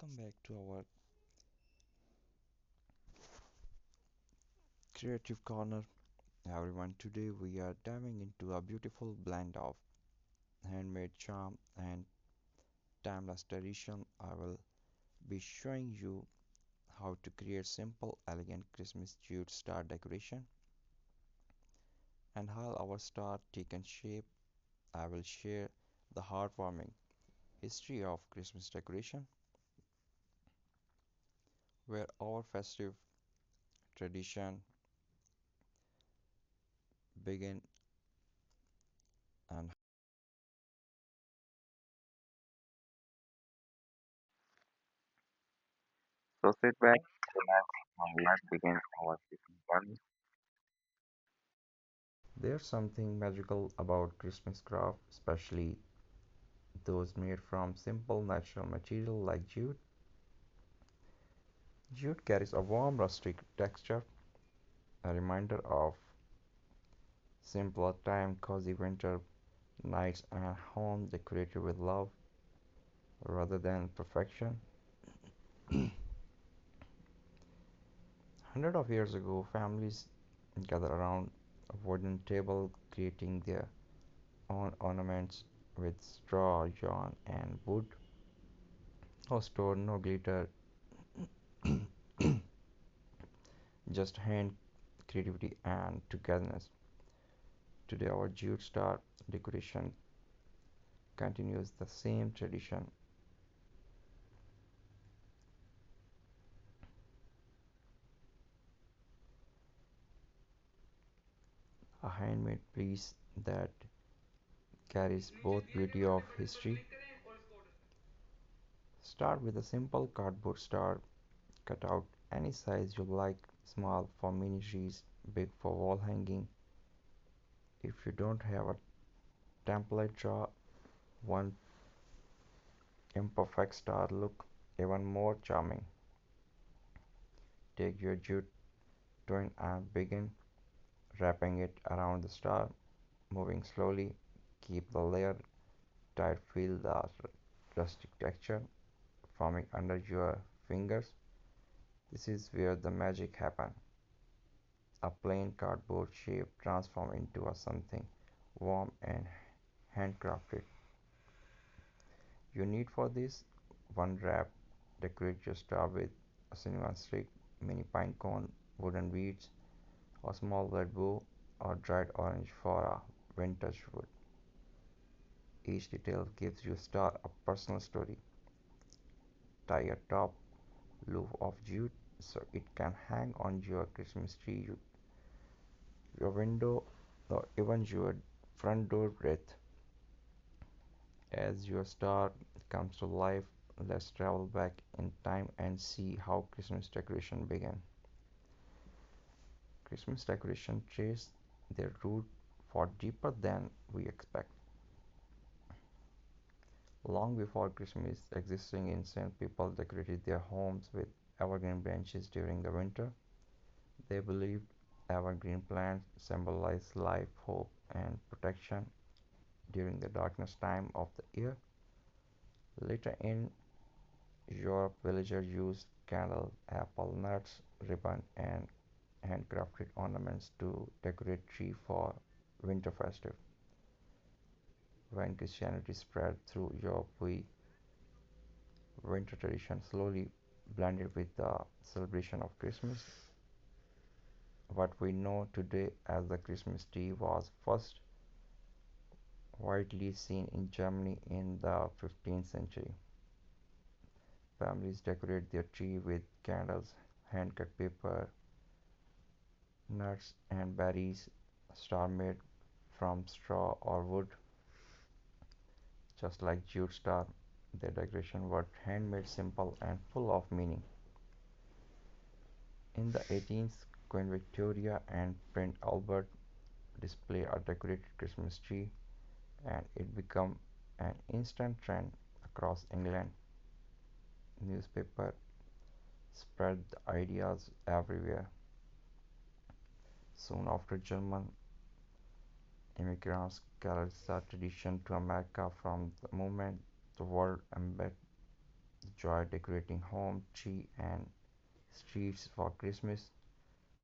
Welcome back to our creative corner, everyone. Today we are diving into a beautiful blend of handmade charm and timeless tradition. I will be showing you how to create simple, elegant Christmas jute star decoration and how our star taken shape. I will share the heartwarming history of Christmas decoration, where our festive tradition began and So sit back, relax, and let's begin our Christmas journey. there's something magical about Christmas craft, especially those made from simple natural material like jute. Jute carries a warm rustic texture, a reminder of simpler time, cozy winter nights, and a home decorated with love rather than perfection. Hundreds of years ago, families gathered around a wooden table, creating their own ornaments with straw, yarn, and wood. No store, no glitter, just hand creativity and togetherness. Today, our jute star decoration continues the same tradition. A handmade piece that carries both beauty of history. Start with a simple cardboard star. Cut out any size you like, small for mini trees, big for wall hanging. If you don't have a template, draw one imperfect star look even more charming. Take your jute twine and begin wrapping it around the star, moving slowly. Keep the layer tight, feel the rustic texture forming under your fingers. This is where the magic happens. A plain cardboard shape transforms into a something warm and handcrafted. You need for this one wrap. Decorate your star with a cinnamon stick, mini pine cone, wooden beads, a small red bow, or dried orange for a vintage wood. Each detail gives your star a personal story. Tie a top loop of jute so it can hang on your Christmas tree, your window, or even your front door wreath. As your star comes to life, let's travel back in time and see how Christmas decoration began. Christmas decoration trace their root far deeper than we expect. Long before Christmas existing ancient people decorated their homes with evergreen branches during the winter. They believed evergreen plants symbolized life, hope, and protection during the darkest time of the year. Later in Europe, villagers used candle, apple, nuts, ribbon, and handcrafted ornaments to decorate tree for winter festive. When Christianity spread through Europe, winter tradition slowly blended with the celebration of Christmas. What we know today as the Christmas tree was first widely seen in Germany in the 15th century. Families decorate their tree with candles, hand-cut paper, nuts, and berries, star made from straw or wood, just like jute star. Their decoration was handmade, simple, and full of meaning. In the 18th, Queen Victoria and Prince Albert displayed a decorated Christmas tree, and it became an instant trend across England. Newspaper spread the ideas everywhere. Soon after, German immigrants carried the tradition to America. From the moment the world embraced enjoy decorating home, tree, and streets for Christmas.